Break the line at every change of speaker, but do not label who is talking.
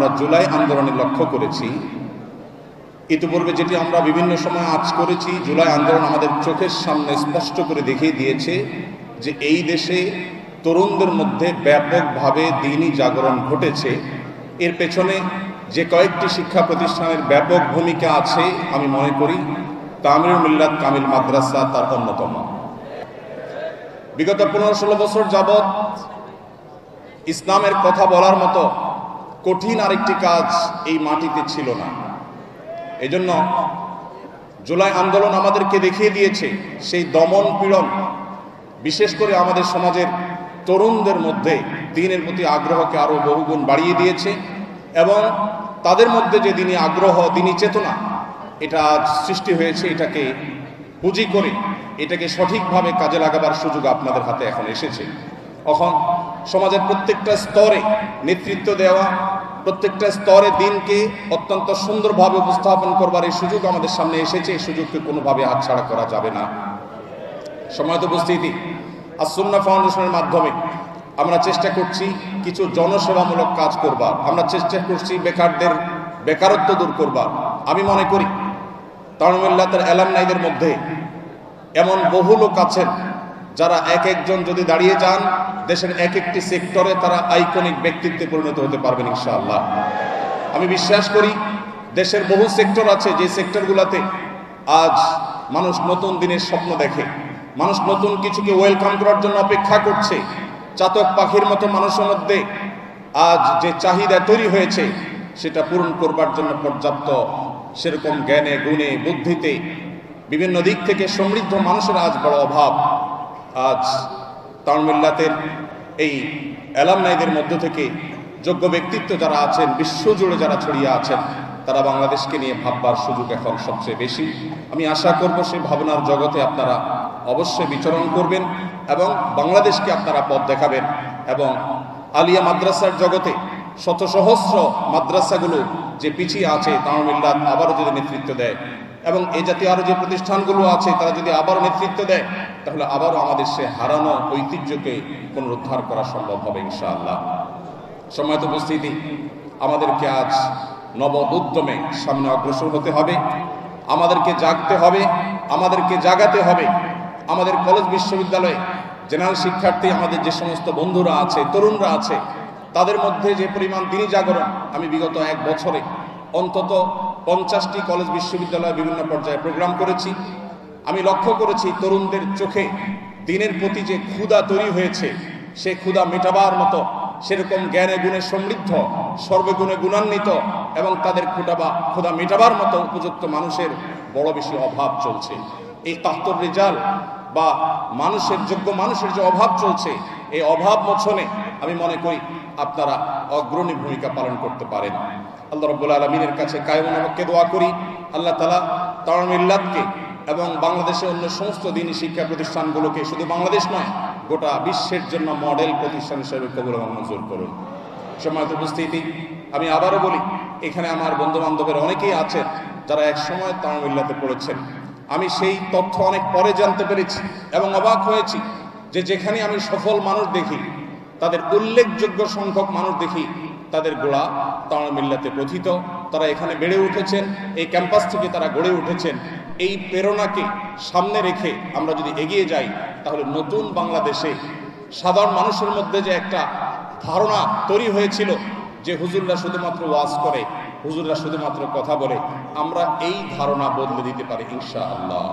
আমরা জুলাই আন্দোলনে লক্ষ্য করেছি, ইতিপূর্বে যেটি আমরা বিভিন্ন সময় আজ করেছি, জুলাই আন্দোলন আমাদের চোখের সামনে স্পষ্ট করে দেখিয়ে দিয়েছে যে এই দেশে তরুণদের মধ্যে ব্যাপকভাবে দ্বীনি জাগরণ ঘটেছে। এর পেছনে যে কয়েকটি শিক্ষা প্রতিষ্ঠানের ব্যাপক ভূমিকা আছে আমি মনে করি তামিরুল মিল্লাত কামিল মাদ্রাসা তার অন্যতম। বিগত 15-16 বছর যাবৎ ইসলামের কথা বলার মতো কঠিন আরেকটি কাজ এই মাটিতে ছিল না। এজন্য জুলাই আন্দোলন আমাদেরকে দেখিয়ে দিয়েছে সেই দমন পীড়ন বিশেষ করে আমাদের সমাজের তরুণদের মধ্যে দ্বীনের প্রতি আগ্রহকে আরও বহুগুণ বাড়িয়ে দিয়েছে এবং তাদের মধ্যে যে দ্বীনি আগ্রহ, দ্বীনি চেতনা এটা সৃষ্টি হয়েছে, এটাকে পুঁজি করে এটাকে সঠিকভাবে কাজে লাগাবার সুযোগ আপনাদের হাতে এখন এসেছে। এখন সমাজের প্রত্যেকটা স্তরে নেতৃত্ব দেওয়া, প্রত্যেকটা স্তরে দ্বীনকে অত্যন্ত সুন্দরভাবে উপস্থাপন করবার এই সুযোগ আমাদের সামনে এসেছে। এই সুযোগকে কোনোভাবে হাতছাড়া করা যাবে না। সময়ত উপস্থিতি, আস-সুন্নাহ ফাউন্ডেশনের মাধ্যমে আমরা চেষ্টা করছি কিছু জনসেবামূলক কাজ করবার, আমরা চেষ্টা করছি বেকারদের বেকারত্ব দূর করবার। আমি মনে করি তামিরুল মিল্লাতের অ্যালামনাইদের মধ্যে এমন বহু লোক আছেন যারা এক একজন যদি দাঁড়িয়ে যান দেশের এক একটি সেক্টরে তারা আইকনিক ব্যক্তিত্বে পরিণত হতে পারবেন ইনশাআল্লাহ। আমি বিশ্বাস করি দেশের বহু সেক্টর আছে যে সেক্টরগুলোতে আজ মানুষ নতুন দিনের স্বপ্ন দেখে, মানুষ নতুন কিছুকে ওয়েলকাম করার জন্য অপেক্ষা করছে। চাতক পাখির মতো মানুষের মধ্যে আজ যে চাহিদা তৈরি হয়েছে সেটা পূরণ করবার জন্য পর্যাপ্ত সেরকম জ্ঞানে গুণে বুদ্ধিতে বিভিন্ন দিক থেকে সমৃদ্ধ মানুষের আজ বড় অভাব। আজ তামিরুল মিল্লাতের এই অ্যালামনাইদের মধ্য থেকে যোগ্য ব্যক্তিত্ব যারা আছেন, বিশ্বজুড়ে যারা ছড়িয়ে আছেন, তারা বাংলাদেশকে নিয়ে ভাববার সুযোগ এখন সবচেয়ে বেশি। আমি আশা করব সেই ভাবনার জগতে আপনারা অবশ্যই বিচরণ করবেন এবং বাংলাদেশকে আপনারা পথ দেখাবেন এবং আলিয়া মাদ্রাসার জগতে শত সহস্র মাদ্রাসাগুলো যে পিছিয়ে আছে তামিরুল মিল্লাত আবারও যদি নেতৃত্ব দেয় এবং এই জাতীয় আরও যে প্রতিষ্ঠানগুলো আছে তারা যদি আবারও নেতৃত্ব দেয় তাহলে আবারও আমাদের সে হারানো ঐতিহ্যকে পুনরুদ্ধার করা সম্ভব হবে ইনশাআল্লাহ। সময়ত উপস্থিতি, আমাদেরকে আজ নব উদ্যমে সামনে অগ্রসর হতে হবে, আমাদেরকে জাগতে হবে, আমাদেরকে জাগাতে হবে। আমাদের কলেজ বিশ্ববিদ্যালয়ে জেনারেল শিক্ষার্থী আমাদের যে সমস্ত বন্ধুরা আছে, তরুণরা আছে, তাদের মধ্যে যে পরিমাণ দ্বীনি জাগরণ, আমি বিগত এক বছরে অন্তত 50টি কলেজ বিশ্ববিদ্যালয়ে বিভিন্ন পর্যায়ে প্রোগ্রাম করেছি। আমি লক্ষ্য করেছি তরুণদের চোখে দ্বীনের প্রতি যে ক্ষুধা তৈরি হয়েছে সে ক্ষুধা মেটাবার মতো সেরকম জ্ঞানে গুণে সমৃদ্ধ, সর্বগুণে গুণান্বিত এবং তাদের ক্ষুধা মেটাবার মতো উপযুক্ত মানুষের বড় বেশি অভাব চলছে। এই কাহতুর রিজাল বা মানুষের যোগ্য মানুষের যে অভাব চলছে এই অভাব মোচনে আমি মনে করি আপনারা অগ্রণী ভূমিকা পালন করতে পারেন। আল্লাহ রাব্বুল আলামিনের কাছে কায়মনকে দোয়া করি আল্লাহ তাআলা তামিরুল মিল্লাতকে এবং বাংলাদেশের অন্য সমস্ত দ্বীনি শিক্ষা প্রতিষ্ঠানগুলোকে শুধু বাংলাদেশ নয় গোটা বিশ্বের জন্য মডেল প্রতিষ্ঠান হিসেবে কবুল এবং মঞ্জুর করুন। সম্মানিত উপস্থিতি, আমি আবারও বলি এখানে আমার বন্ধু বান্ধবের অনেকেই আছেন যারা এক সময় তামিরুল মিল্লাতে পড়েছেন। আমি সেই তথ্য অনেক পরে জানতে পেরেছি এবং অবাক হয়েছি যে যেখানে আমি সফল মানুষ দেখি, তাদের উল্লেখযোগ্য সংখ্যক মানুষ দেখি তাদের গোড়া তামিরুল মিল্লাতে প্রথিত। তারা এখানে বেড়ে উঠেছেন, এই ক্যাম্পাস থেকে তারা গড়ে উঠেছেন। এই প্রেরণাকে সামনে রেখে আমরা যদি এগিয়ে যাই তাহলে নতুন বাংলাদেশে সাধারণ মানুষের মধ্যে যে একটা ধারণা তৈরি হয়েছিল যে হুজুররা শুধুমাত্র ওয়াজ করে, হুজুররা শুধুমাত্র কথা বলে, আমরা এই ধারণা বদলে দিতে পারি ইনশাআল্লাহ।